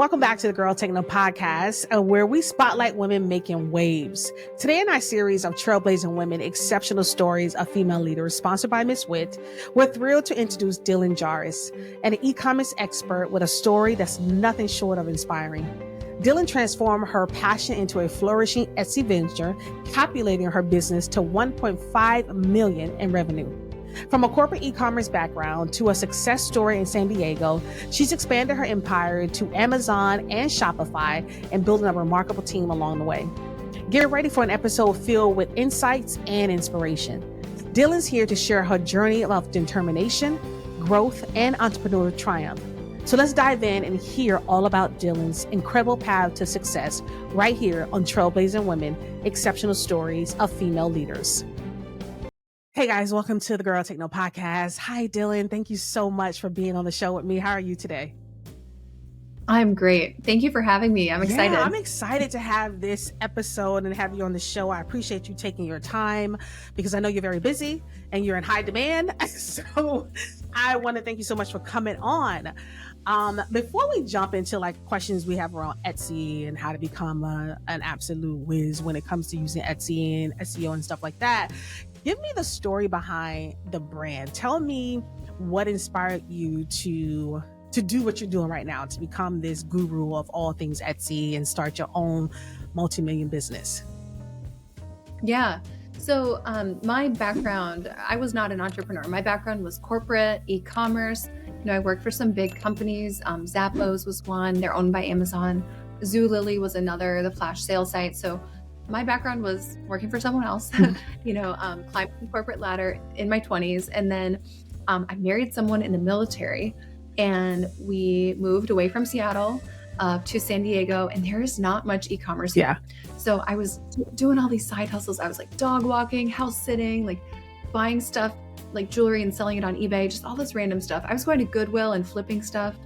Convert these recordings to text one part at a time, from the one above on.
Welcome back to the Girl Techno Podcast, where we spotlight women making waves. Today in our series of Trailblazing Women, Exceptional Stories of Female Leaders, sponsored by Miss Wit, we're thrilled to introduce Jahraus, an e-commerce expert with a story that's nothing short of inspiring. Dylan transformed her passion into a flourishing Etsy venture, capitulating her business to $1.5 million in revenue. From a corporate e-commerce background to a success story in San Diego, she's expanded her empire to Amazon and Shopify and building a remarkable team along the way. Get ready for an episode filled with insights and inspiration. Dylan's here to share her journey of determination, growth, and entrepreneurial triumph. So let's dive in and hear all about Dylan's incredible path to success right here on Trailblazing Women, Exceptional Stories of Female Leaders. Hey guys, welcome to the Girl Techno Podcast. Hi Dylan, thank you so much for being on the show with me. How are you today? I'm great. Thank you for having me. I'm excited. Yeah, I'm excited to have this episode and have you on the show. I appreciate you taking your time because I know you're very busy and you're in high demand. So I want to thank you so much for coming on. Before we jump into like questions we have around Etsy and how to become an absolute whiz when it comes to using Etsy and SEO and stuff like that, give me the story behind the brand. Tell me what inspired you to do what you're doing right now, to become this guru of all things Etsy and start your own multi-million business. Yeah. So my background, I was not an entrepreneur. My background was corporate, e-commerce. I worked for some big companies. Zappos was one. They're owned by Amazon. Zulily was another, the flash sale site. So my background was working for someone else, climbing the corporate ladder in my 20s. And then I married someone in the military and we moved away from Seattle to San Diego, and there is not much e-commerce here. So I was doing all these side hustles. I was like dog walking, house sitting, like buying stuff like jewelry and selling it on eBay, just all this random stuff. I was going to Goodwill and flipping stuff.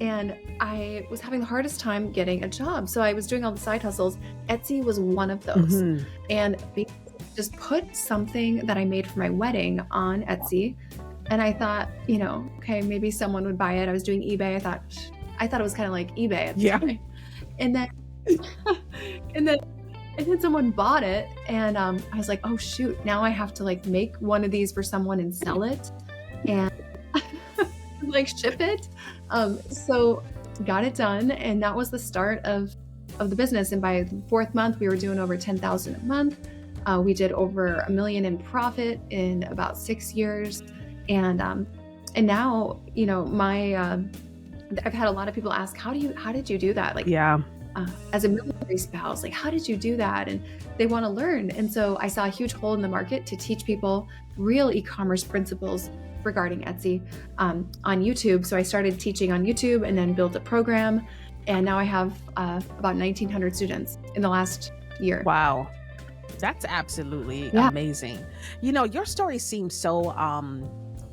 And I was having the hardest time getting a job. So I was doing all the side hustles. Etsy was one of those. And just put something that I made for my wedding on Etsy. And I thought, okay, maybe someone would buy it. I was doing eBay. I thought it was kind of like eBay at the time. And then, and then someone bought it. And I was like, oh shoot, now I have to like make one of these for someone and sell it and like ship it. So got it done. And that was the start of the business. And by the fourth month, we were doing over 10,000 a month. We did over $1 million in profit in about 6 years. And now, I've had a lot of people ask, how did you do that? Like, as a military spouse, like, how did you do that? And they want to learn. And so I saw a huge hole in the market to teach people real e-commerce principles regarding Etsy on YouTube. So I started teaching on YouTube and then built a program. And now I have about 1,900 students in the last year. Wow. That's absolutely amazing. Your story seems so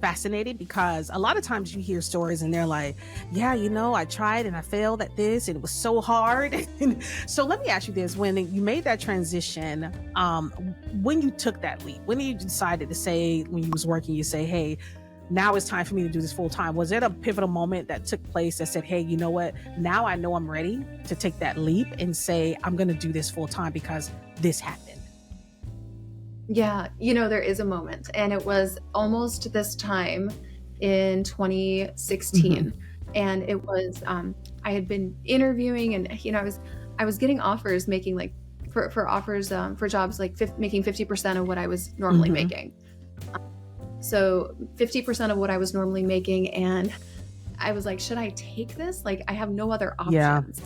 fascinating because a lot of times you hear stories and they're like, I tried and I failed at this and it was so hard. So let me ask you this, when you made that transition, when you took that leap, when you decided to say, when you was working, you say, hey, now it's time for me to do this full time. Was it a pivotal moment that took place that said, hey, you know what, now I know I'm ready to take that leap and say, I'm going to do this full time because this happened? Yeah, there is a moment, and it was almost this time in 2016. And it was, I had been interviewing and, I was getting offers making like for offers for jobs, like making 50% of what I was normally making. So 50% of what I was normally making. And I was like, should I take this? Like, I have no other options.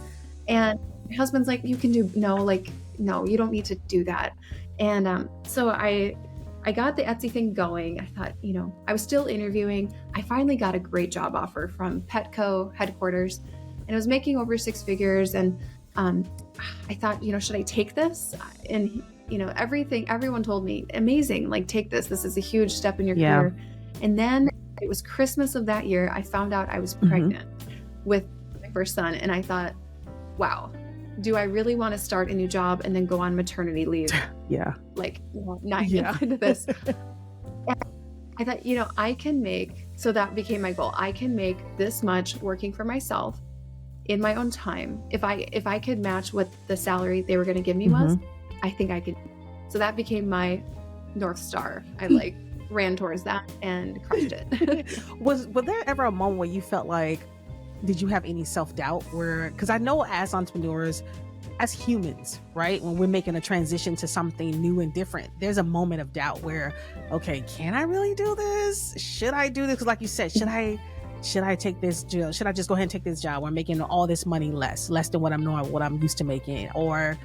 And my husband's like, you can do, no, you don't need to do that. And so I got the Etsy thing going. I thought, I was still interviewing. I finally got a great job offer from Petco headquarters, and I was making over 6 figures. And I thought, should I take this? And, everyone told me, amazing, like take this. This is a huge step in your career. And then it was Christmas of that year. I found out I was pregnant with my first son. And I thought, wow, do I really want to start a new job and then go on maternity leave? Like 9 months into this. And I thought, I can make, so that became my goal. I can make this much working for myself in my own time, if I could match what the salary they were going to give me was, I think I could. So that became my North Star. I like ran towards that and crushed it. Was there ever a moment where you felt like, did you have any self-doubt where, because I know as entrepreneurs, as humans, right, when we're making a transition to something new and different, there's a moment of doubt where, okay, can I really do this? Should I do this? Because like you said, should I take this job? Should I just go ahead and take this job where I'm making all this money less than what I'm used to making? Or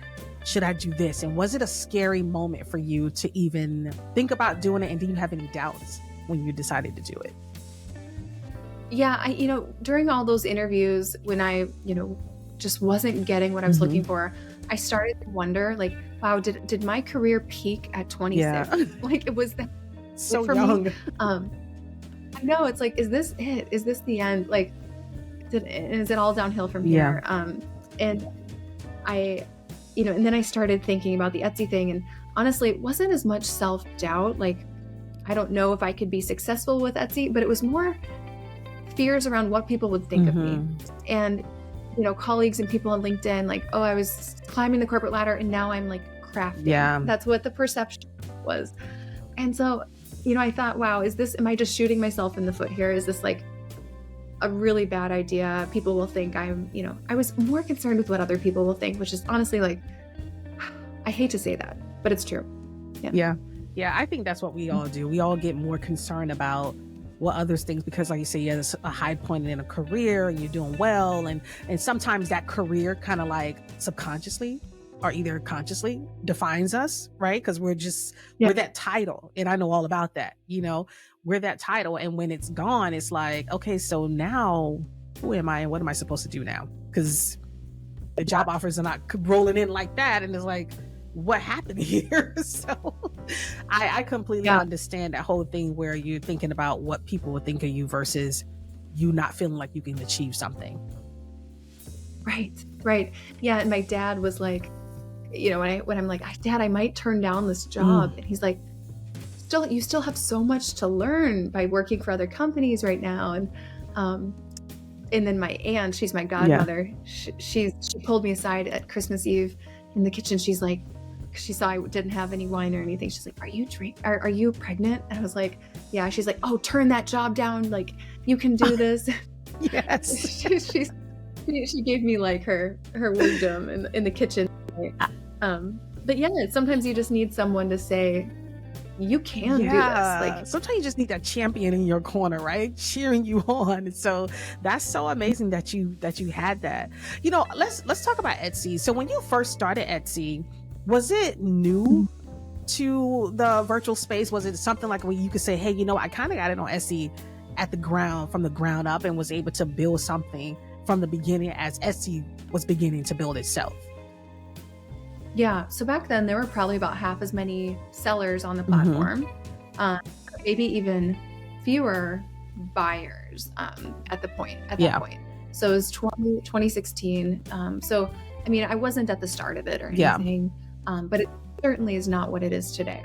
should I do this? And was it a scary moment for you to even think about doing it? And did you have any doubts when you decided to do it? Yeah, during all those interviews, when I, just wasn't getting what I was looking for, I started to wonder, like, wow, did my career peak at 26? Yeah. Like, it was that So for young. me. I know, it's like, is this it? Is this the end? Like, is it all downhill from here? And I, and then I started thinking about the Etsy thing, and honestly, it wasn't as much self-doubt. Like, I don't know if I could be successful with Etsy, but it was more fears around what people would think of me. And colleagues and people on LinkedIn, like, oh, I was climbing the corporate ladder and now I'm like crafting. Yeah. That's what the perception was. And so, I thought, wow, am I just shooting myself in the foot here? Is this like a really bad idea? People will think I'm, I was more concerned with what other people will think, which is honestly, like, I hate to say that, but it's true. Yeah. I think that's what we all do. We all get more concerned about what others think, because like you say, there's a high point in a career and you're doing well, and sometimes that career kind of like subconsciously or either consciously defines us, right? Because we're that title, and I know all about that. We're that title, and when it's gone, it's like, okay, so now who am I and what am I supposed to do now? Because the job offers are not rolling in like that, and it's like, what happened here? So I completely understand that whole thing where you're thinking about what people would think of you versus you not feeling like you can achieve something. Right. Yeah. And my dad was like, when I'm like, Dad, I might turn down this job. And he's like, you still have so much to learn by working for other companies right now. And then my aunt, she's my godmother. She pulled me aside at Christmas Eve in the kitchen. She's like, she saw I didn't have any wine or anything. She's like, are you pregnant? And I was like, yeah. She's like, oh, turn that job down. Like, you can do this. Yes. she gave me like her wisdom in the kitchen. But yeah, sometimes you just need someone to say, you can do this. Like, sometimes you just need that champion in your corner, right? Cheering you on. So that's so amazing that you had that. Let's talk about Etsy. So when you first started Etsy, was it new to the virtual space? Was it something like where you could say, hey, I kind of got it on Etsy from the ground up and was able to build something from the beginning as Etsy was beginning to build itself? Yeah. So back then there were probably about half as many sellers on the platform, maybe even fewer buyers at that point. So it was 2016. So, I mean, I wasn't at the start of it or anything, but it certainly is not what it is today.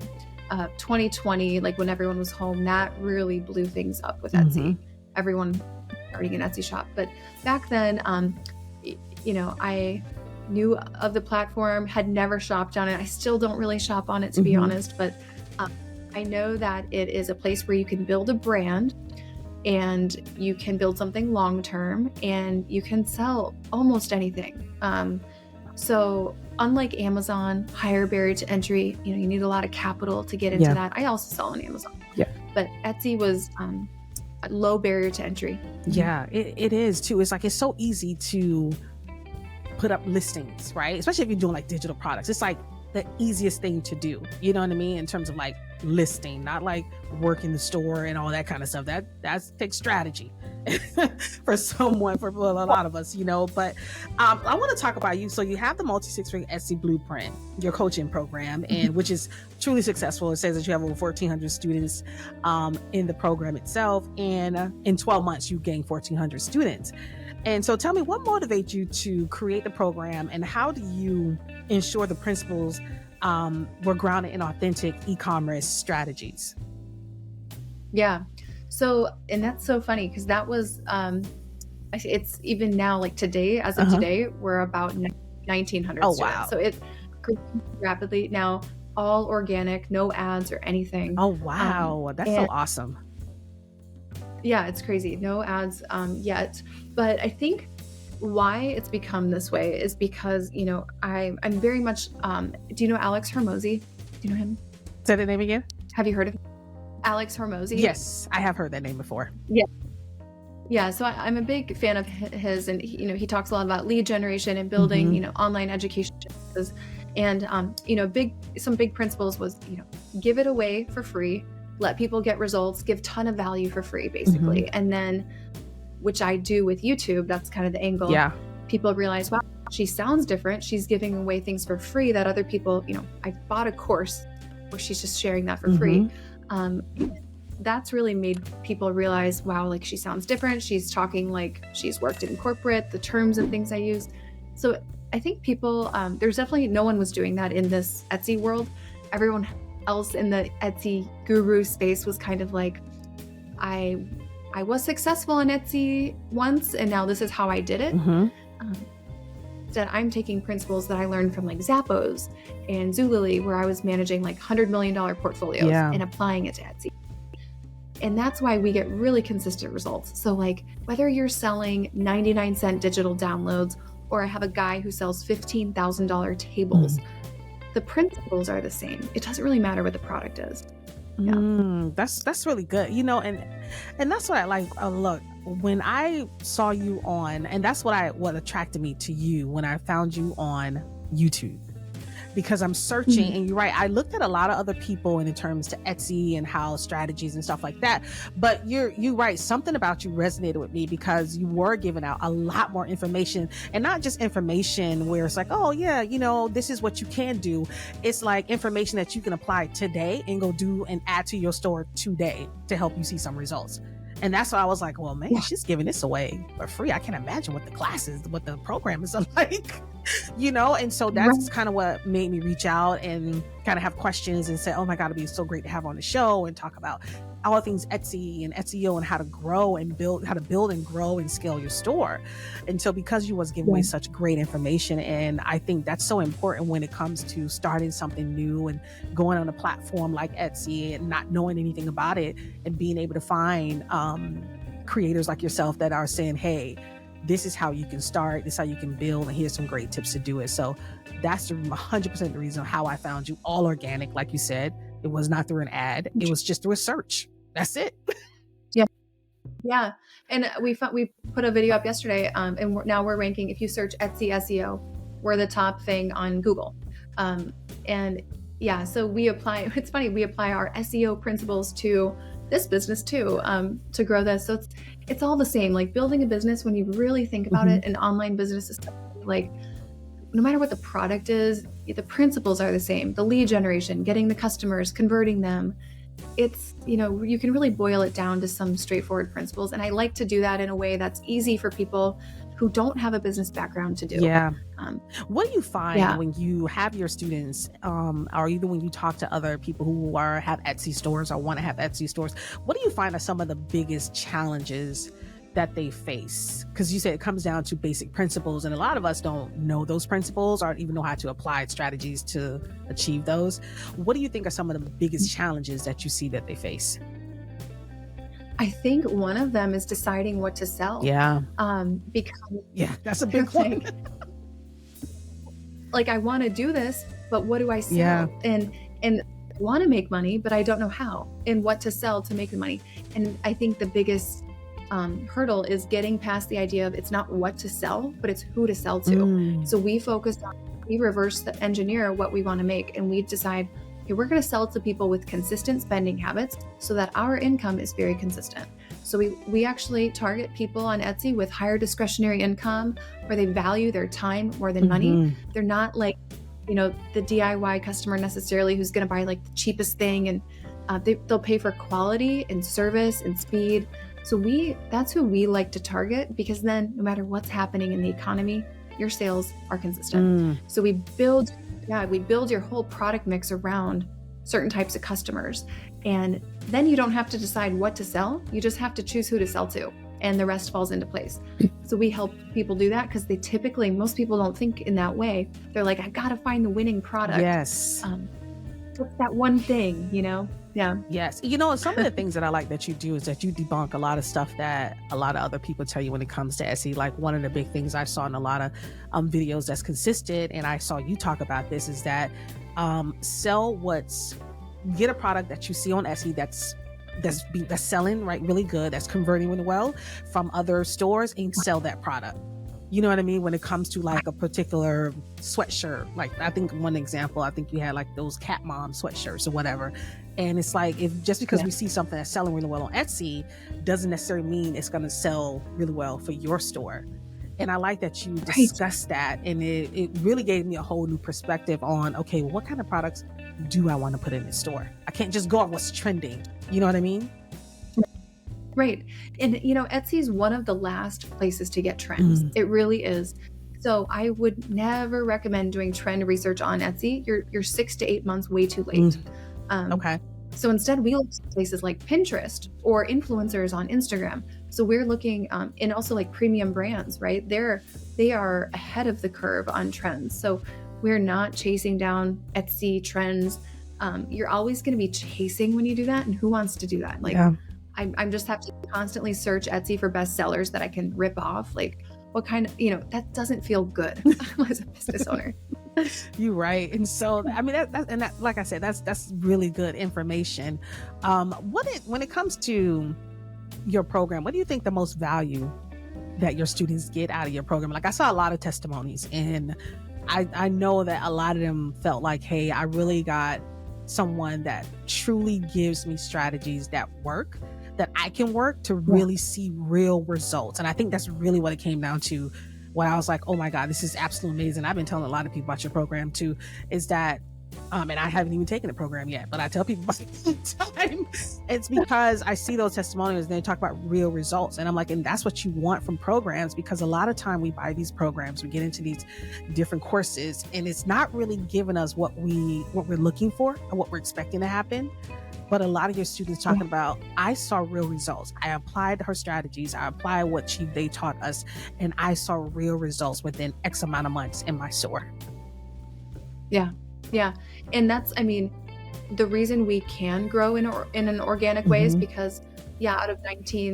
2020, like when everyone was home, that really blew things up with Etsy. Everyone starting an Etsy shop. But back then, I knew of the platform, had never shopped on it. I still don't really shop on it, to be honest, but I know that it is a place where you can build a brand and you can build something long-term and you can sell almost anything. So unlike Amazon, higher barrier to entry, you need a lot of capital to get into that. I also sell on Amazon, but Etsy was a low barrier to entry. Yeah, it is too. It's like, it's so easy to put up listings, right? Especially if you're doing like digital products. It's like the easiest thing to do, you know what I mean? In terms of like listing, not like working the store and all that kind of stuff. That takes strategy for a lot of us, but I want to talk about you. So you have the multi-six-figure Etsy blueprint, your coaching program, and which is truly successful. It says that you have over 1,400 students in the program itself, and in 12 months you gained 1,400 students. And so tell me, what motivates you to create the program, and how do you ensure the principles were grounded in authentic e-commerce strategies? Yeah. So, and that's so funny because that was, it's even now, like today, as of Uh-huh. today, we're about 1,900 Oh, students. wow. So it grew rapidly. Now, all organic, no ads or anything. Oh, Um, wow. That's so and awesome. yeah, it's crazy. No ads yet. But I think why it's become this way is because, I'm very much, do you know Alex Hormozy? Do you know him? Say the name again. Have you heard of Alex Hormozy? Yes, I have heard that name before. Yeah. Yeah, so I'm a big fan of his, and he talks a lot about lead generation and building, Mm-hmm. online education services. And some big principles was, give it away for free, let people get results, give ton of value for free, basically. Mm-hmm. And then, which I do with YouTube, that's kind of the angle. Yeah. People realize, wow, she sounds different. She's giving away things for free that other people, I bought a course where she's just sharing that for free. That's really made people realize, wow, like she sounds different. She's talking like she's worked in corporate, the terms and things I use. So I think people, there's definitely no one was doing that in this Etsy world. Everyone else in the Etsy guru space was kind of like, I was successful on Etsy once, and now this is how I did it. Mm-hmm. Instead, I'm taking principles that I learned from like Zappos and Zulily, where I was managing like $100 million portfolios and applying it to Etsy. And that's why we get really consistent results. So like whether you're selling 99-cent digital downloads or I have a guy who sells $15,000 tables, the principles are the same. It doesn't really matter what the product is. Yeah. That's really good. And that's what I like. Look, when I saw you on, and that's what attracted me to you when I found you on YouTube. Because I'm searching, and you're right, I looked at a lot of other people in terms to Etsy and how strategies and stuff like that. But you're right, something about you resonated with me because you were giving out a lot more information, and not just information where it's like, oh yeah, this is what you can do. It's like information that you can apply today and go do and add to your store today to help you see some results. And that's why I was like, well, man, she's giving this away for free. I can't imagine what the program is like, And so that's kind of what made me reach out and kind of have questions and say, oh my God, it'd be so great to have on the show and talk about all things Etsy and SEO and how to grow and build and grow and scale your store. And so because you was giving away such great information, and I think that's so important when it comes to starting something new and going on a platform like Etsy and not knowing anything about it and being able to find creators like yourself that are saying, hey, this is how you can start, this is how you can build, and here's some great tips to do it. So that's 100% the reason how I found you, all organic, like you said. It was not through an ad. It was just through a search. That's it. Yeah. And we put a video up yesterday, and now we're ranking, if you search Etsy SEO, we're the top thing on Google. And yeah, so it's funny, we apply our SEO principles to this business too, to grow this. So it's all the same. Like building a business, when you really think about it, an online business is like, no matter what the product is, the principles are the same. The lead generation, getting the customers, converting them. It's, you can really boil it down to some straightforward principles. And I like to do that in a way that's easy for people who don't have a business background to do. Yeah. What do you find when you have your students, or even when you talk to other people who have Etsy stores or want to have Etsy stores, what do you find are some of the biggest challenges that they face? Because you said it comes down to basic principles, and a lot of us don't know those principles or even know how to apply strategies to achieve those. What do you think are some of the biggest challenges that you see that they face? I think one of them is deciding what to sell. Yeah. Because that's a big one. Like I want to do this, but what do I sell? Yeah. And I want to make money, but I don't know how and what to sell to make the money. And I think the biggest hurdle is getting past the idea of it's not what to sell, but it's who to sell to. So we reverse engineer what we want to make, and we decide, okay, we're going to sell to people with consistent spending habits so that our income is very consistent. So we actually target people on Etsy with higher discretionary income, where they value their time more than money. They're not like, the DIY customer necessarily who's going to buy like the cheapest thing, and they'll pay for quality and service and speed. So that's who we like to target, because then no matter what's happening in the economy, your sales are consistent. So we build your whole product mix around certain types of customers. And then you don't have to decide what to sell. You just have to choose who to sell to. and the rest falls into place. So we help people do that because most people don't think in that way. They're like, I gotta find the winning product. Yes. What's that one thing, Yeah. Yes. Some of the things that I like that you do is that you debunk a lot of stuff that a lot of other people tell you when it comes to Etsy. Like one of the big things I saw in a lot of videos that's consistent, and I saw you talk about this, is that get a product that you see on Etsy that's selling right really good, that's converting really well from other stores, and sell that product. You know what I mean? When it comes to like a particular sweatshirt, like I think one example, I think you had like those Cat Mom sweatshirts or whatever. And it's like, if just because we see something that's selling really well on Etsy doesn't necessarily mean it's going to sell really well for your store. And I like that you discussed that. And it really gave me a whole new perspective on, okay, well, what kind of products do I want to put in the store? I can't just go off what's trending. You know what I mean? Right. And, Etsy is one of the last places to get trends. It really is. So I would never recommend doing trend research on Etsy. You're 6 to 8 months way too late. Okay. So instead, we look at places like Pinterest or influencers on Instagram. So we're looking, and also like premium brands, right? They are ahead of the curve on trends. So we're not chasing down Etsy trends. You're always going to be chasing when you do that. And who wants to do that? I'm just have to constantly search Etsy for best sellers that I can rip off. Like what kind of, that doesn't feel good as a business owner. You're right. And so, I mean, that, like I said, that's really good information. When it comes to your program, what do you think the most value that your students get out of your program? Like I saw a lot of testimonies, and I know that a lot of them felt like, hey, I really got someone that truly gives me strategies that work, that I can work to really see real results. And I think that's really what it came down to, where I was like, oh my God, this is absolutely amazing. I've been telling a lot of people about your program too, is that, and I haven't even taken the program yet, but I tell people about it all the time. It's because I see those testimonials and they talk about real results. And I'm like, and that's what you want from programs, because a lot of time we buy these programs, we get into these different courses, and it's not really giving us what we're looking for or what we're expecting to happen. But a lot of your students talking about, I saw real results. I applied her strategies. I applied what they taught us, and I saw real results within X amount of months in my store. Yeah. Yeah. And that's, the reason we can grow in an organic way is because, out of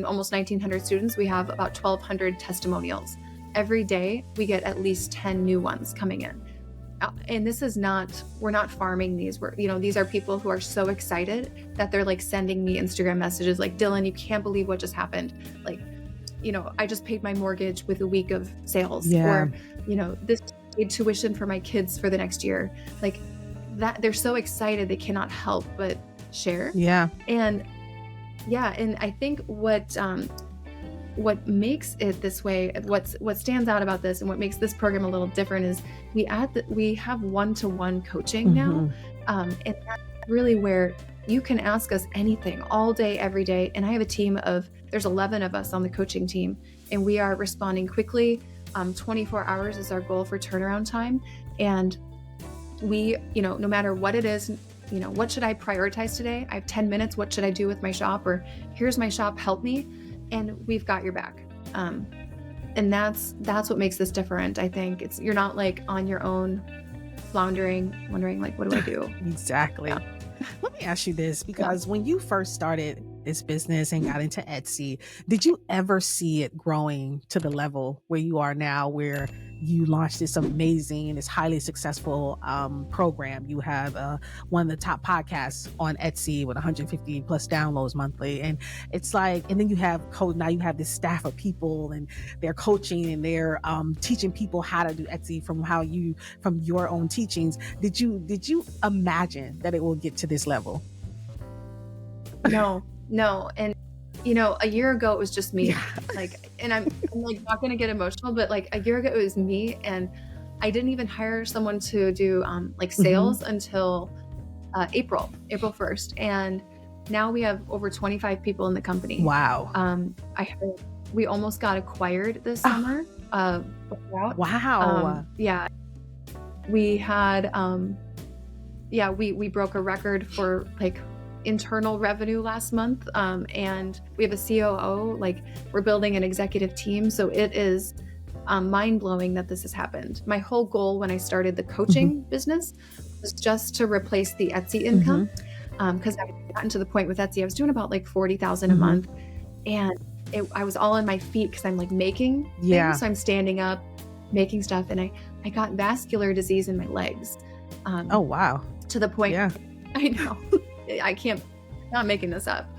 almost 1,900 students, we have about 1,200 testimonials. Every day we get at least 10 new ones coming in. And this is we're not farming these. These are people who are so excited that they're like sending me Instagram messages like, Dylan, you can't believe what just happened. Like, I just paid my mortgage with a week of sales, or, this paid tuition for my kids for the next year. Like that, they're so excited they cannot help but share. Yeah. And I think what makes it this way, what stands out about this and what makes this program a little different is we have one-to-one coaching now. And that's really where you can ask us anything all day, every day. And I have a team there's 11 of us on the coaching team, and we are responding quickly. 24 hours is our goal for turnaround time. And we, no matter what it is, what should I prioritize today? I have 10 minutes. What should I do with my shop? Or here's my shop, help me. And we've got your back. And that's what makes this different. I think you're not like on your own, floundering, wondering like, what do I do? Exactly. Yeah. Let me ask you this, because when you first started this business and got into Etsy, did you ever see it growing to the level where you are now, where you launched this amazing, this highly successful program? You have one of the top podcasts on Etsy with 150 plus downloads monthly. And it's like, and then you have now you have this staff of people, and they're coaching and they're teaching people how to do Etsy from your own teachings. Did you imagine that it will get to this level? No. And, a year ago, it was just me. And I'm like not going to get emotional, but like a year ago, it was me. And I didn't even hire someone to do sales until April 1st. And now we have over 25 people in the company. Wow. We almost got acquired this summer. Wow. We had, we broke a record for like internal revenue last month. And we have a COO, like we're building an executive team. So it is mind-blowing that this has happened. My whole goal when I started the coaching business was just to replace the Etsy income. Because I've gotten to the point with Etsy, I was doing about like 40,000 a month, and I was all on my feet because I'm like making things. So I'm standing up, making stuff, and I got vascular disease in my legs. Oh, wow. To the point, I know, not making this up.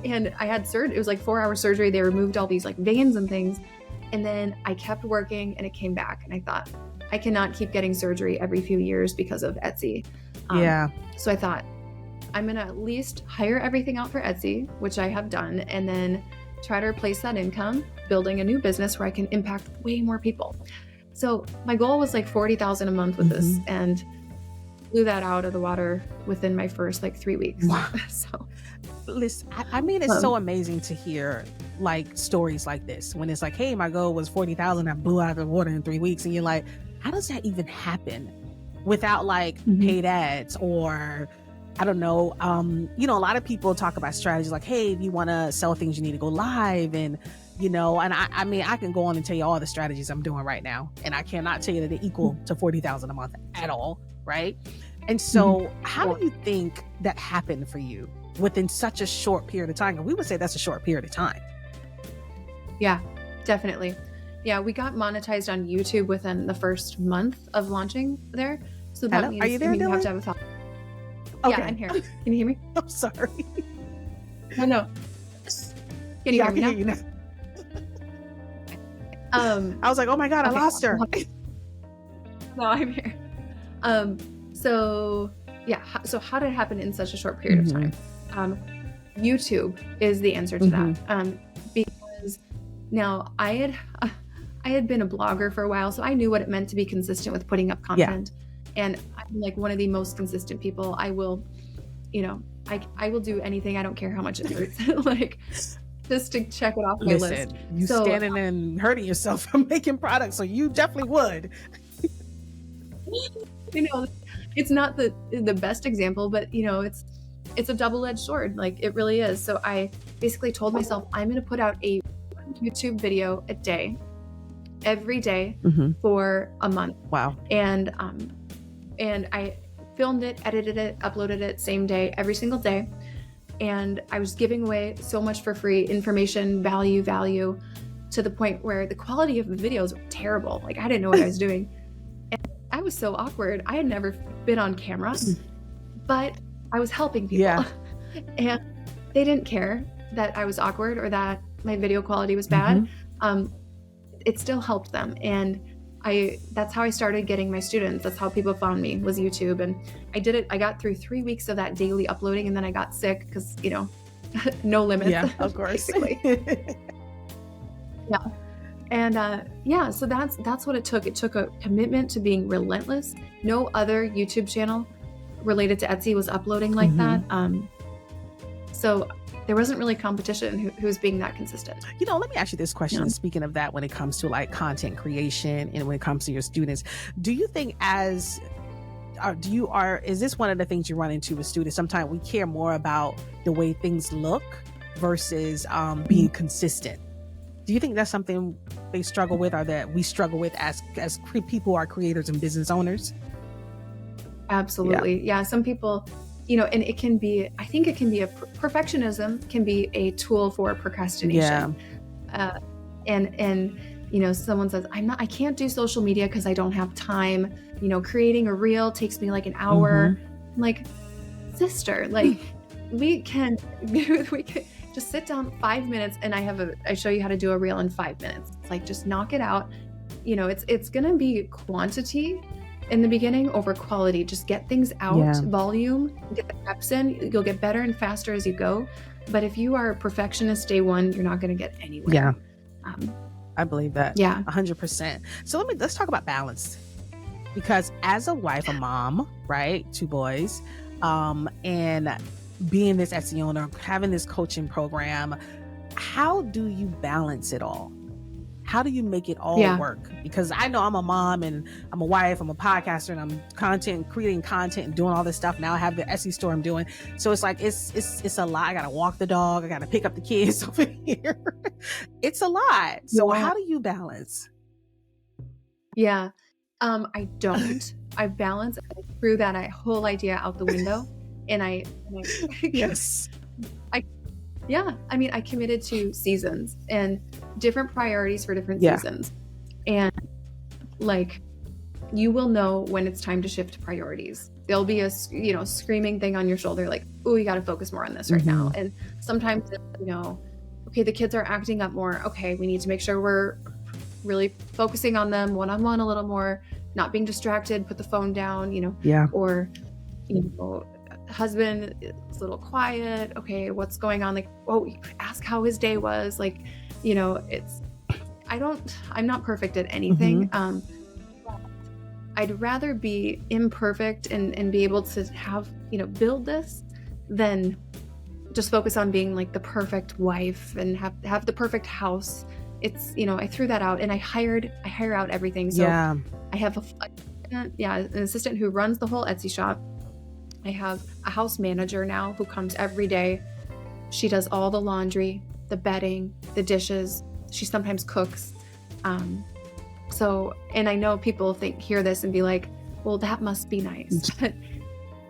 And I had surgery. It was like 4-hour surgery. They removed all these like veins and things. And then I kept working and it came back. And I thought, I cannot keep getting surgery every few years because of Etsy. So I thought, I'm going to at least hire everything out for Etsy, which I have done, and then try to replace that income, building a new business where I can impact way more people. So my goal was like 40,000 a month with this, and blew that out of the water within my first like 3 weeks. Wow. So listen, I mean, it's so amazing to hear like stories like this when it's like, hey, my goal was 40,000. I blew out of the water in 3 weeks. And you're like, how does that even happen without like paid ads or I don't know. You know, a lot of people talk about strategies like, hey, if you want to sell things, you need to go live. And, you know, and I mean, I can go on and tell you all the strategies I'm doing right now. And I cannot tell you that they're equal to 40,000 a month at all. Right. And so how do you think that happened for you within such a short period of time? And we would say that's a short period of time. Yeah, definitely. Yeah, we got monetized on YouTube within the first month of launching there. So that means Are you there, you have to have a follow. Okay. Yeah, I'm here. Can you hear me? I'm sorry. No. Can you hear me now? Hear you now. I was like, oh my God, I lost her. No, I'm here. So how did it happen in such a short period of time? YouTube is the answer to that. Because now I had been a blogger for a while, so I knew what it meant to be consistent with putting up content. And I'm like one of the most consistent people. I will, you know, I will do anything. I don't care how much it hurts. Like just to check it off my list. You standing and hurting yourself from making products, so you definitely would. You know, it's not the best example, but you know, it's a double-edged sword. Like it really is. So I basically told myself I'm going to put out a YouTube video a day, every day for a month. Wow. And I filmed it, edited it, uploaded it same day, every single day. And I was giving away so much for free information, value, to the point where the quality of the videos were terrible. Like I didn't know what I was doing. And I was so awkward. I had never been on camera, but I was helping people. Yeah. And they didn't care that I was awkward or that my video quality was bad. It still helped them. And that's how I started getting my students. That's how people found me, was YouTube. And I did it. I got through 3 weeks of that daily uploading, and then I got sick because, you know, no limits. Yeah, of course. Yeah. And so that's what it took. It took a commitment to being relentless. No other YouTube channel related to Etsy was uploading like that. So there wasn't really competition who was being that consistent. You know, let me ask you this question. Speaking of that, when it comes to like content creation and when it comes to your students, do you think is this one of the things you run into with students? Sometimes we care more about the way things look versus being consistent. Do you think that's something they struggle with, or that we struggle with as people who are creators and business owners? Absolutely. Yeah. Some people, you know, and I think it can be perfectionism can be a tool for procrastination. And, you know, someone says, I can't do social media because I don't have time. You know, creating a reel takes me like an hour. I'm like, sister, like we can just sit down 5 minutes and I show you how to do a reel in 5 minutes. It's like, just knock it out. You know, it's going to be quantity in the beginning over quality. Just get things out, volume, get the reps in. You'll get better and faster as you go. But if you are a perfectionist day one, you're not going to get anywhere. Yeah. I believe that. Yeah. 100%. So let's talk about balance, because as a wife, a mom, right? 2 boys, and being this Etsy owner, having this coaching program, how do you balance it all? how do you make it all Yeah. work? Because I know I'm a mom and I'm a wife, I'm a podcaster, and I'm creating content and doing all this stuff. Now I have the Etsy store I'm doing. So it's like, it's a lot. I got to walk the dog. I got to pick up the kids over here. It's a lot. So Yeah. how do you balance? Yeah. I don't. I balance. I threw that whole idea out the window, and I Yes. yeah. I mean, I committed to seasons and different priorities for different Yeah. seasons, and like, you will know when it's time to shift priorities. There'll be a screaming thing on your shoulder, like, oh, you got to focus more on this right now. And sometimes it's, okay, the kids are acting up more. Okay, we need to make sure we're really focusing on them one-on-one a little more, not being distracted, put the phone down, Yeah. or, husband is a little quiet. Okay, what's going on? Like, ask how his day was. Like, I'm not perfect at anything. I'd rather be imperfect and be able to have, build this than just focus on being like the perfect wife and have the perfect house. It's, I threw that out, and I hire out everything. So Yeah. I have an assistant who runs the whole Etsy shop. I have a house manager now who comes every day. She does all the laundry, the bedding, the dishes. She sometimes cooks. And I know people hear this and be like, well, that must be nice. But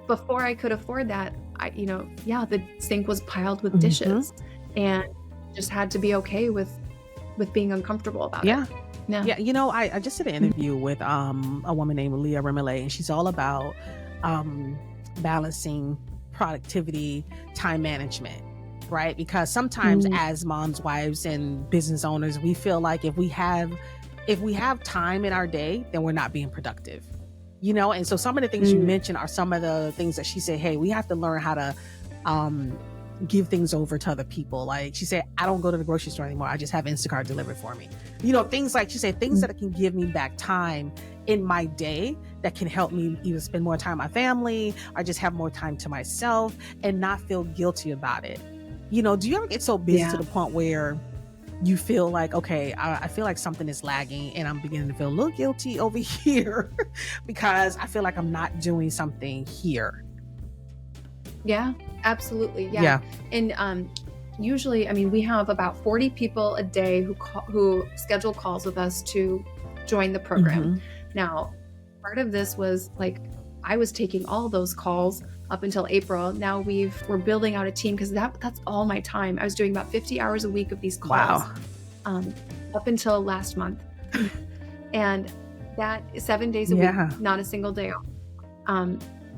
before I could afford that, the sink was piled with dishes, and just had to be okay with being uncomfortable about it. Yeah. I just did an interview with a woman named Leah Remile, and she's all about balancing productivity, time management, right? Because sometimes as moms, wives, and business owners, we feel like if we have time in our day, then we're not being productive, and so some of the things you mentioned are some of the things that she said, hey, we have to learn how to give things over to other people. Like she said, I don't go to the grocery store anymore. I just have Instacart delivered for me. Things like she said, things that can give me back time in my day that can help me either spend more time with my family or just have more time to myself and not feel guilty about it. Do you ever get so busy to the point where you feel like, okay, I feel like something is lagging and I'm beginning to feel a little guilty over here because I feel like I'm not doing something here? Yeah, absolutely. Yeah. And usually, I mean, we have about 40 people a day who schedule calls with us to join the program. Now, part of this was like, I was taking all those calls up until April. Now we're building out a team, because that's all my time. I was doing about 50 hours a week of these calls. Wow. Up until last month. And that 7 days a week, not a single day off.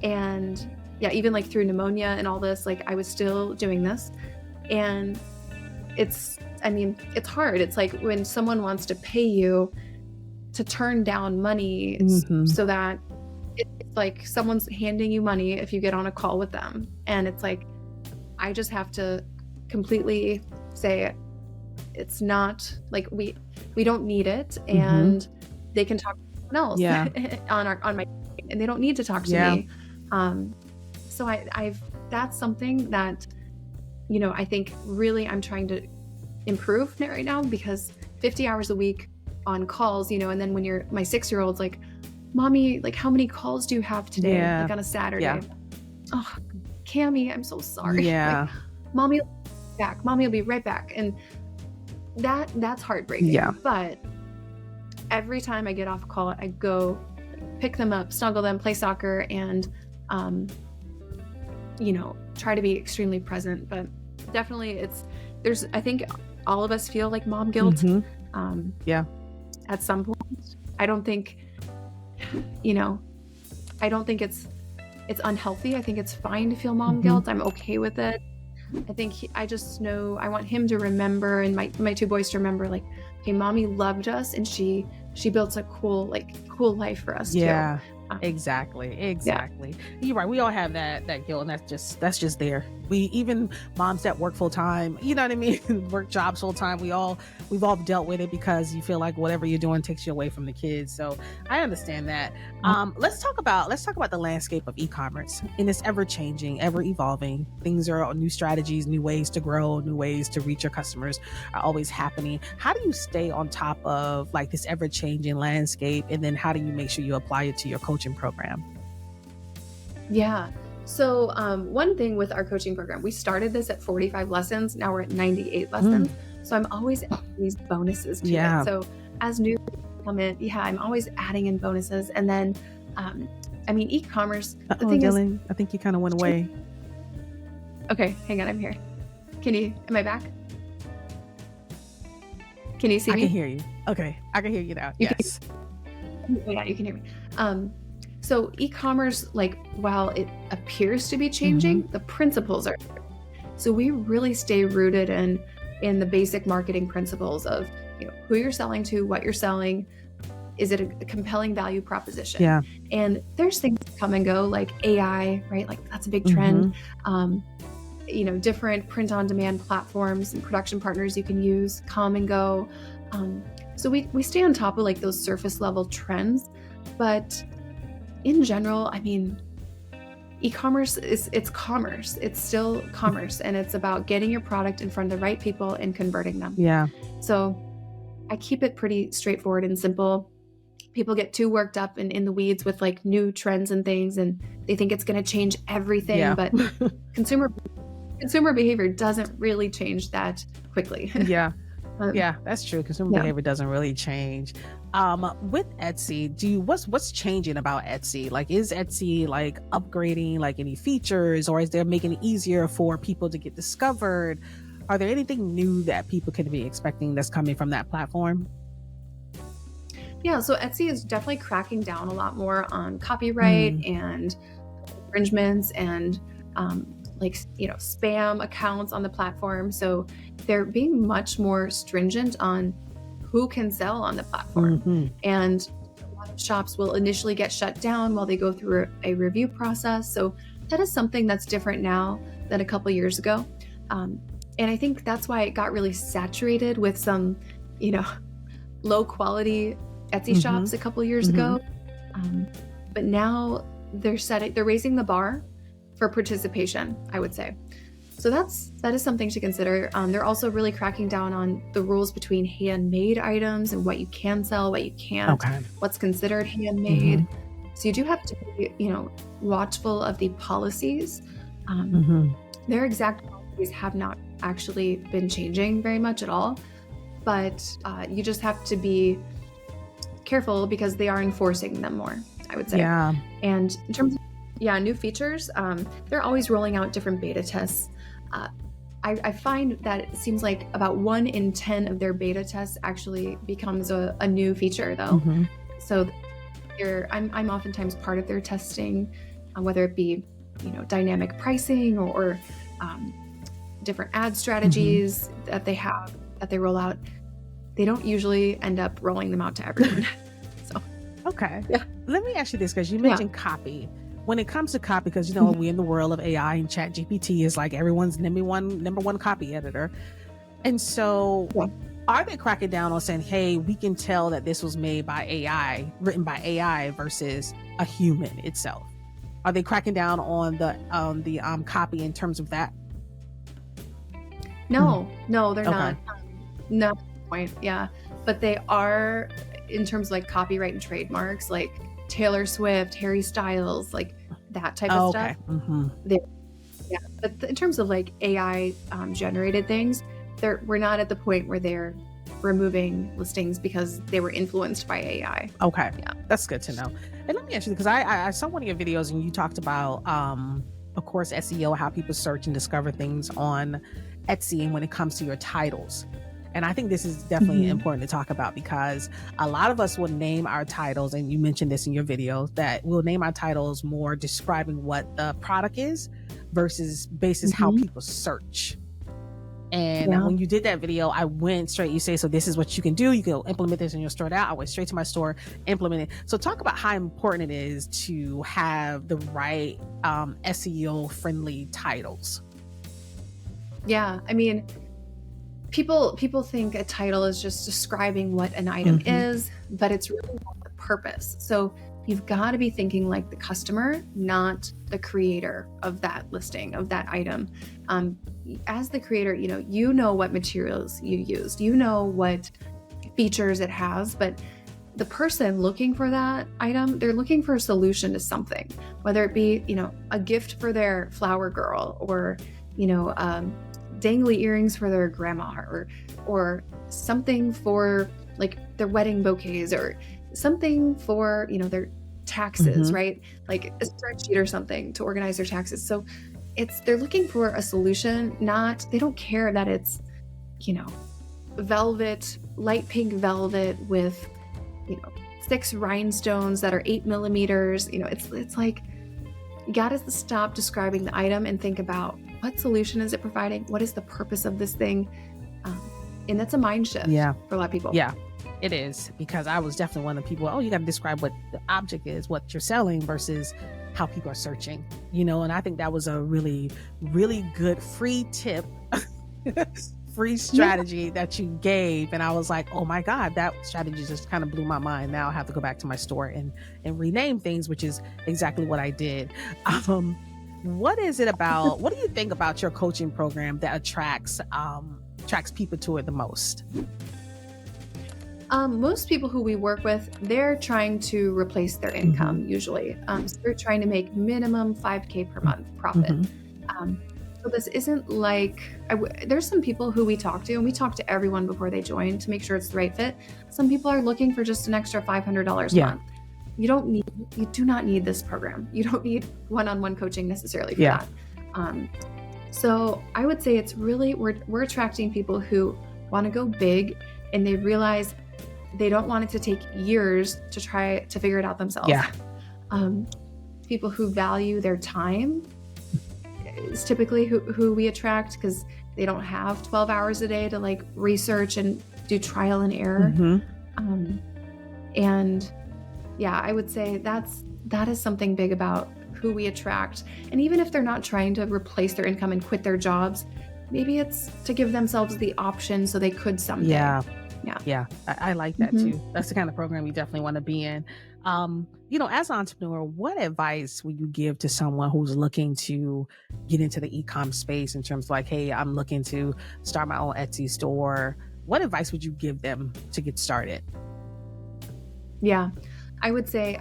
And yeah, even like through pneumonia and all this, like I was still doing this. And it's hard. It's like when someone wants to pay you to turn down money so that it's like someone's handing you money if you get on a call with them. And it's like, I just have to completely say it's not like we don't need it, and they can talk to someone else on my, and they don't need to talk to me. So that's something that, I think really I'm trying to improve right now, because 50 hours a week on calls, and then when my 6-year-old's like, Mommy, like, how many calls do you have today? Like on a Saturday. Oh, Cammie, I'm so sorry. Like, Mommy will be right back. And that's heartbreaking. But every time I get off a call, I go pick them up, snuggle them, play soccer, and try to be extremely present. But definitely I think all of us feel like mom guilt at some point. I don't think it's unhealthy. I think it's fine to feel mom guilt. I'm okay with it. I think I just know I want him to remember, and my 2 boys to remember, like, okay, Mommy loved us, and she built a cool life for us too. Exactly. You're right. We all have that guilt, and that's just there. We, even moms that work full time, you know what I mean, work jobs full time, we all we've all dealt with it because you feel like whatever you're doing takes you away from the kids. So I understand that. Let's talk about the landscape of e-commerce, and it's ever changing, ever evolving. Things are new strategies, new ways to grow, new ways to reach your customers are always happening. How do you stay on top of like this ever changing landscape, and then how do you make sure you apply it to your coaching program? Yeah. So one thing with our coaching program, we started this at 45 lessons. Now we're at 98 lessons. So I'm always adding these bonuses to it. So as new people come in, I'm always adding in bonuses. And then, I mean, e-commerce, the thing Dylan, I think you kind of went away. Okay, hang on, I'm here. Am I back? Can you see me? I can hear you. Okay, I can hear you now. Yes. Yeah, you can hear me. So e-commerce, like while it appears to be changing, the principles are. So we really stay rooted in the basic marketing principles of who you're selling to, what you're selling. Is it a compelling value proposition? Yeah. And there's things that come and go, like AI, right? Like that's a big trend. Different print-on-demand platforms and production partners you can use come and go. So we stay on top of like those surface level trends, but in general, I mean, e-commerce it's commerce. It's still commerce, and it's about getting your product in front of the right people and converting them. Yeah. So I keep it pretty straightforward and simple. People get too worked up and in the weeds with like new trends and things, and they think it's going to change everything, but consumer behavior doesn't really change that quickly. Yeah, that's true. Consumer behavior doesn't really change. With Etsy, what's changing about Etsy? Like, is Etsy like upgrading like any features, or is there making it easier for people to get discovered? Are there anything new that people can be expecting that's coming from that platform? Yeah, so Etsy is definitely cracking down a lot more on copyright and infringements and spam accounts on the platform. So they're being much more stringent on who can sell on the platform. And a lot of shops will initially get shut down while they go through a review process. So that is something that's different now than a couple years ago. And I think that's why it got really saturated with some, low quality Etsy shops a couple years ago. But now they're raising the bar for participation, I would say. So that is something to consider. They're also really cracking down on the rules between handmade items and what you can sell, what you can't, what's considered handmade. So you do have to be, watchful of the policies. Their exact policies have not actually been changing very much at all, but you just have to be careful because they are enforcing them more, I would say. Yeah. And in terms of new features, they're always rolling out different beta tests. I find that it seems like about 1 in 10 of their beta tests actually becomes a new feature, though. So I'm oftentimes part of their testing, whether it be dynamic pricing or different ad strategies that they have that they roll out. They don't usually end up rolling them out to everyone. Let me ask you this, because you mentioned copy. When it comes to copy, because we're in the world of AI, and ChatGPT is like everyone's number one copy editor. And so are they cracking down on saying, hey, we can tell that this was made by AI, written by AI versus a human itself? Are they cracking down on the copy in terms of that? No, they're not. No point. Yeah. But they are in terms of like copyright and trademarks, like Taylor Swift, Harry Styles, like that type of stuff. But in terms of like AI generated things, we're not at the point where they're removing listings because they were influenced by AI. That's good to know. And let me ask you, because I saw one of your videos and you talked about of course SEO, how people search and discover things on Etsy, and when it comes to your titles. And I think this is definitely important to talk about, because a lot of us will name our titles, and you mentioned this in your video, that we'll name our titles more describing what the product is versus basis how people search. And when you did that video, I went straight, you say, so this is what you can do. You can implement this in your store now. I went straight to my store, implement it. So talk about how important it is to have the right SEO friendly titles. Yeah. I mean, people think a title is just describing what an item is, but it's really about the purpose. So you've got to be thinking like the customer, not the creator of that listing, of that item. As the creator, you know what materials you used, you know what features it has, but the person looking for that item, they're looking for a solution to something, whether it be, a gift for their flower girl, or, dangly earrings for their grandma, or something for like their wedding bouquets, or something for, their taxes, right? Like a spreadsheet or something to organize their taxes. So they're looking for a solution, they don't care that it's, velvet, light pink velvet with, 6 rhinestones that are 8 millimeters. It's like, you gotta stop describing the item and think about what solution is it providing? What is the purpose of this thing? And that's a mind shift for a lot of people. Yeah, it is, because I was definitely one of the people, you got to describe what the object is, what you're selling, versus how people are searching, and I think that was a really, really good free tip, free strategy that you gave. And I was like, oh my God, that strategy just kind of blew my mind. Now I have to go back to my store and rename things, which is exactly what I did. What do you think about your coaching program that attracts people to it the most? Most people who we work with, they're trying to replace their income usually. So they're trying to make minimum 5K per month profit. So this isn't like, there's some people who we talk to, and we talk to everyone before they join to make sure it's the right fit. Some people are looking for just an extra $500 a month. You do not need this program. You don't need one-on-one coaching necessarily for that. So I would say it's really, we're attracting people who want to go big, and they realize they don't want it to take years to try to figure it out themselves. People who value their time is typically who we attract, because they don't have 12 hours a day to like research and do trial and error. And I would say that is something big about who we attract. And even if they're not trying to replace their income and quit their jobs, maybe it's to give themselves the option so they could someday. I like that too. That's the kind of program you definitely want to be in. As an entrepreneur, what advice would you give to someone who's looking to get into the e-com space, in terms of like, hey, I'm looking to start my own Etsy store? What advice would you give them to get started? I would say,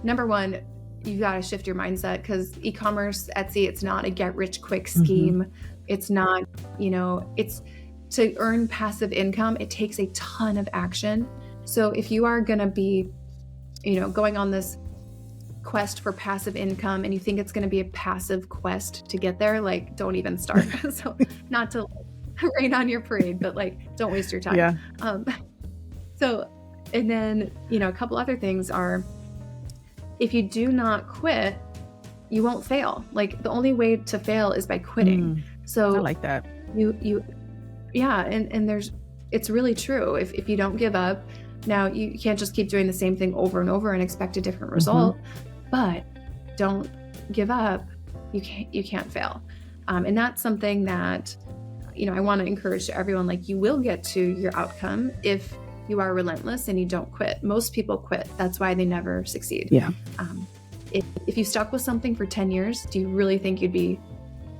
number one, you got to shift your mindset, because e-commerce, Etsy, it's not a get rich quick scheme. It's not, it's to earn passive income. It takes a ton of action. So if you are going to be, going on this quest for passive income, and you think it's going to be a passive quest to get there, like, don't even start. So not to rain on your parade, but like, don't waste your time. And then, a couple other things are, if you do not quit, you won't fail. Like, the only way to fail is by quitting. So I like that. And it's really true. If you don't give up, now you can't just keep doing the same thing over and over and expect a different result, but don't give up. You can't fail. And that's something that, I want to encourage to everyone, like, you will get to your outcome if you are relentless and you don't quit. Most people quit. That's why they never succeed. If you stuck with something for 10 years, do you really think you'd be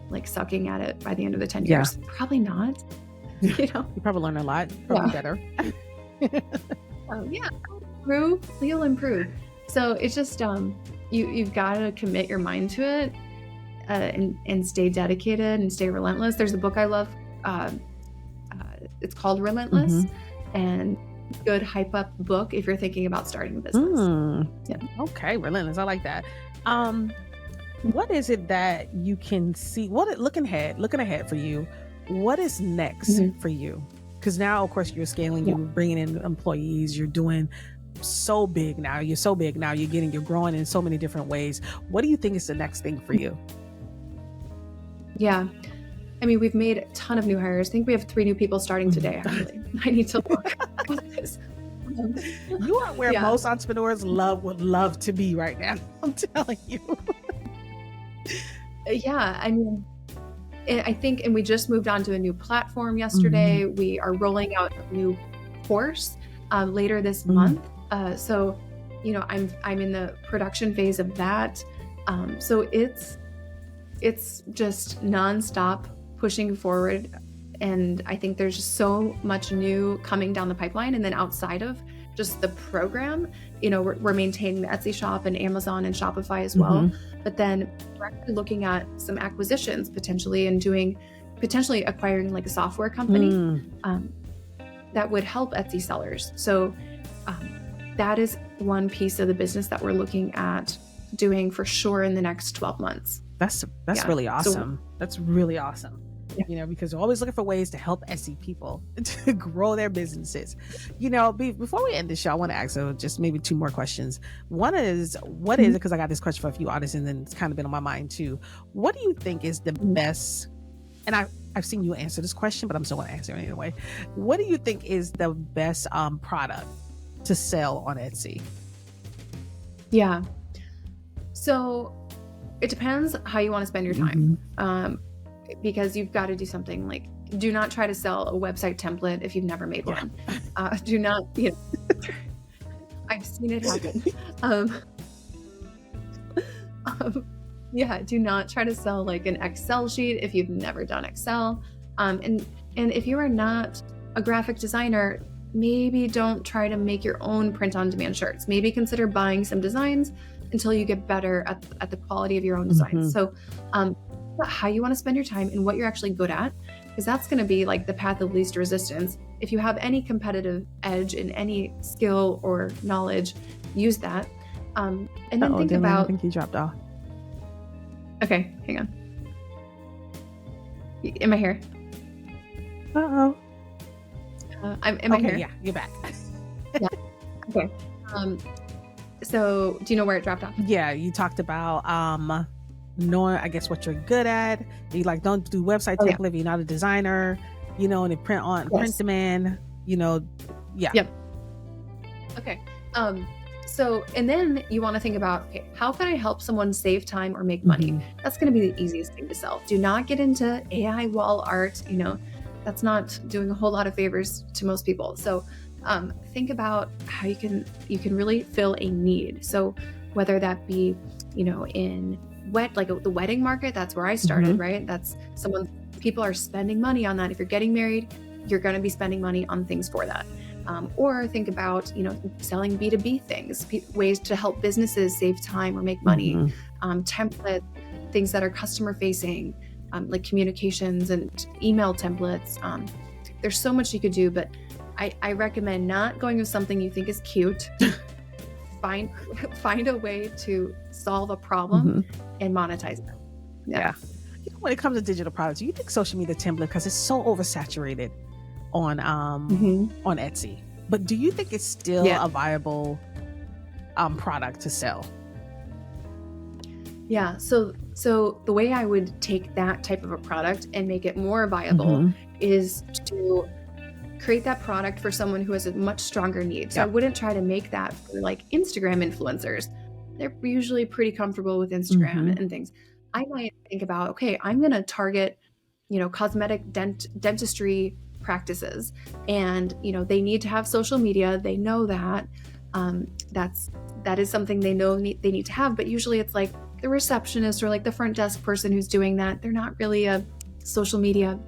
like sucking at it by the end of the 10 years? Probably not. You probably learn a lot, probably better. You'll improve. So it's just, you've got to commit your mind to it, and stay dedicated and stay relentless. There's a book I love. It's called Relentless, and good hype up book if you're thinking about starting a business. Okay, relentless. I like that. What is it that you can see? Looking ahead for you, what is next for you? Because now, of course, you're scaling, you're bringing in employees, you're doing so big now. You're growing in so many different ways. What do you think is the next thing for you? I mean, we've made a ton of new hires. I think we have 3 new people starting today, actually. I need to look at this. You are where most entrepreneurs would love to be right now. I'm telling you. I mean, I think, and we just moved on to a new platform yesterday. We are rolling out a new course later this month. So, I'm in the production phase of that. So it's just nonstop pushing forward. And I think there's just so much new coming down the pipeline. And then outside of just the program, we're maintaining the Etsy shop and Amazon and Shopify as well. But then we're actually looking at some acquisitions potentially and potentially acquiring like a software company that would help Etsy sellers. So that is one piece of the business that we're looking at doing for sure in the next 12 months. That's really awesome. That's really awesome. Because we're always looking for ways to help Etsy people to grow their businesses. Before we end the show, I want to ask just maybe two more questions. One is, what is it? Because I got this question for a few artists, and then it's kind of been on my mind too. What do you think is the best? And I've seen you answer this question, but I'm still going to answer it anyway. What do you think is the best product to sell on Etsy? Yeah. So it depends how you want to spend your time. Because you've got to do something like, do not try to sell a website template if you've never made one. Do not, I've seen it happen. Do not try to sell like an Excel sheet if you've never done Excel. And if you are not a graphic designer, maybe don't try to make your own print-on-demand shirts. Maybe consider buying some designs until you get better at the quality of your own designs. So how you want to spend your time and what you're actually good at, because that's going to be like the path of least resistance. If you have any competitive edge in any skill or knowledge, use that. And then think about... I think he dropped off. Okay, hang on. Am I here? Uh-oh. Am I here? Yeah, you're back. Yeah. Okay. So do you know where it dropped off? Yeah, you talked about knowing, I guess, what you're good at. You don't do website template if you're not a designer, and they print demand, Yep. Okay. So, and then you want to think about, okay, how can I help someone save time or make money? That's going to be the easiest thing to sell. Do not get into AI wall art. That's not doing a whole lot of favors to most people. So think about how you can really fill a need. So whether that be, in the wedding market, that's where I started, right? That's people are spending money on that. If you're getting married, you're going to be spending money on things for that. Or think about, selling B2B things, ways to help businesses save time or make money, templates, things that are customer facing, like communications and email templates. There's so much you could do, but I recommend not going with something you think is cute. Find a way to solve a problem and monetize it. Yeah. When it comes to digital products, do you think social media template, because it's so oversaturated on Etsy, but do you think it's still a viable product to sell? Yeah. So the way I would take that type of a product and make it more viable is to create that product for someone who has a much stronger need. So I wouldn't try to make that for like Instagram influencers. They're usually pretty comfortable with Instagram and things. I might think about, okay, I'm going to target, cosmetic dentistry practices, and, they need to have social media. They know that that is something they know they need to have, but usually it's like the receptionist or like the front desk person who's doing that. They're not really a social media,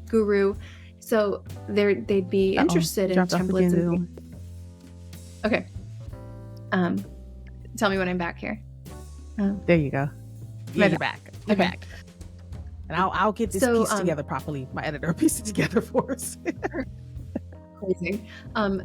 guru. So they'd be interested in templates. Okay. Tell me when I'm back here. There you go. Yeah, you're back. You're back. And I'll get this piece together properly. My editor will piece it together for us. Amazing.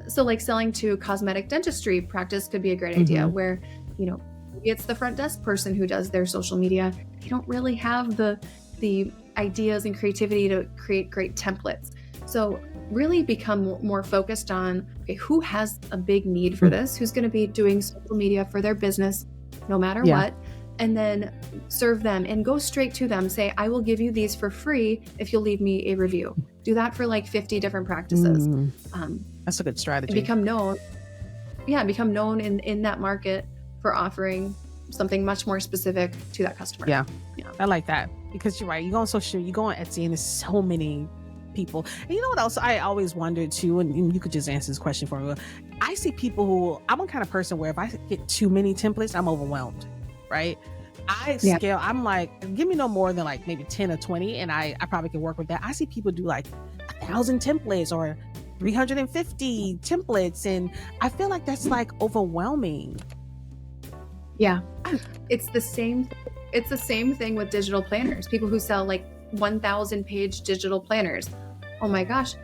So like selling to cosmetic dentistry practice could be a great idea, where, maybe it's the front desk person who does their social media. They don't really have the ideas and creativity to create great templates. So really become more focused on, okay, who has a big need for this? Who's going to be doing social media for their business no matter what? And then serve them and go straight to them. Say, I will give you these for free if you'll leave me a review. Do that for like 50 different practices. That's a good strategy. Become known. Yeah, become known in that market for offering something much more specific to that customer. Yeah. I like that. because you're right. You go on social, you go on Etsy, and there's so many people. And you know what else I always wondered too, and you could just answer this question for me. I see people who, I'm a kind of person where if I get too many templates, I'm overwhelmed, right? I Yeah. scale, I'm like, give me no more than like maybe 10 or 20, and I probably can work with that. I see people do like 1,000 templates or 350 templates, and I feel like that's like overwhelming. Yeah. It's the same thing with digital planners. People who sell like 1,000 page digital planners. Oh my gosh,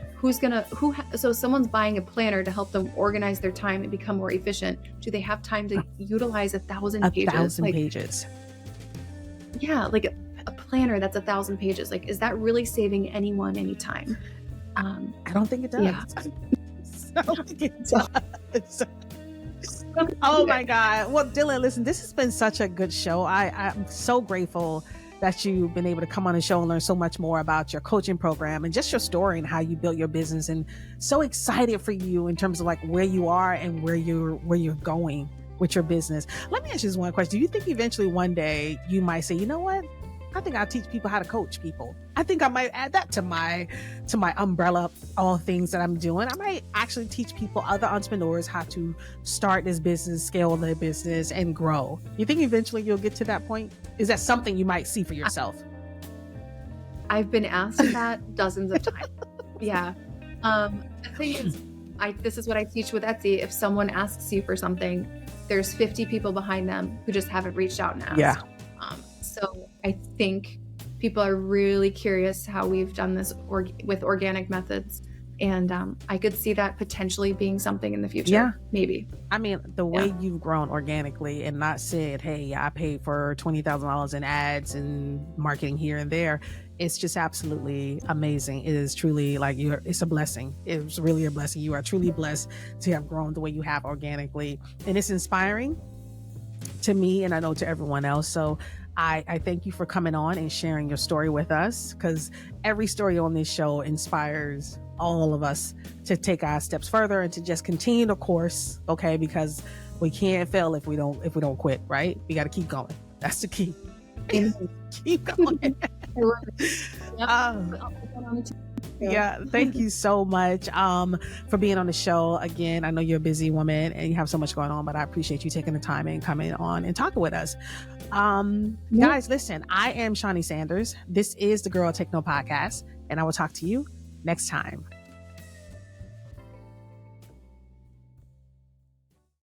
so someone's buying a planner to help them organize their time and become more efficient. Do they have time to utilize 1,000 pages? 1,000 pages. Yeah, like a planner that's 1,000 pages. Like, is that really saving anyone any time? I don't think it does. Yeah. I don't think it does. Oh my God. Well, Dylan, listen, this has been such a good show. I'm so grateful that you've been able to come on the show and learn so much more about your coaching program and just your story and how you built your business, and so excited for you in terms of like where you are and where you're going with your business. Let me ask you this one question. Do you think eventually one day you might say, you know what? I think I'll teach people how to coach people. I think I might add that to my umbrella, all things that I'm doing. I might actually teach people, other entrepreneurs, how to start this business, scale their business, and grow. You think eventually you'll get to that point? Is that something you might see for yourself? I've been asked that dozens of times. Yeah. The thing is, this is what I teach with Etsy. If someone asks you for something, there's 50 people behind them who just haven't reached out and asked. Yeah. So I think people are really curious how we've done this with organic methods. And I could see that potentially being something in the future. Yeah. Maybe. I mean, the way you've grown organically and not said, hey, I paid for $20,000 in ads and marketing here and there. It's just absolutely amazing. It is truly like it's a blessing. It's really a blessing. You are truly blessed to have grown the way you have organically. And it's inspiring to me, and I know to everyone else. So I thank you for coming on and sharing your story with us, because every story on this show inspires all of us to take our steps further and to just continue the course, okay? Because we can't fail if we don't quit, right? We got to keep going. That's the key. Keep going. Yeah, thank you so much for being on the show again. I know you're a busy woman and you have so much going on, but I appreciate you taking the time and coming on and talking with us. Guys, listen, I am Shawnee Sanders. This is the Girl Take No podcast, and I will talk to you next time.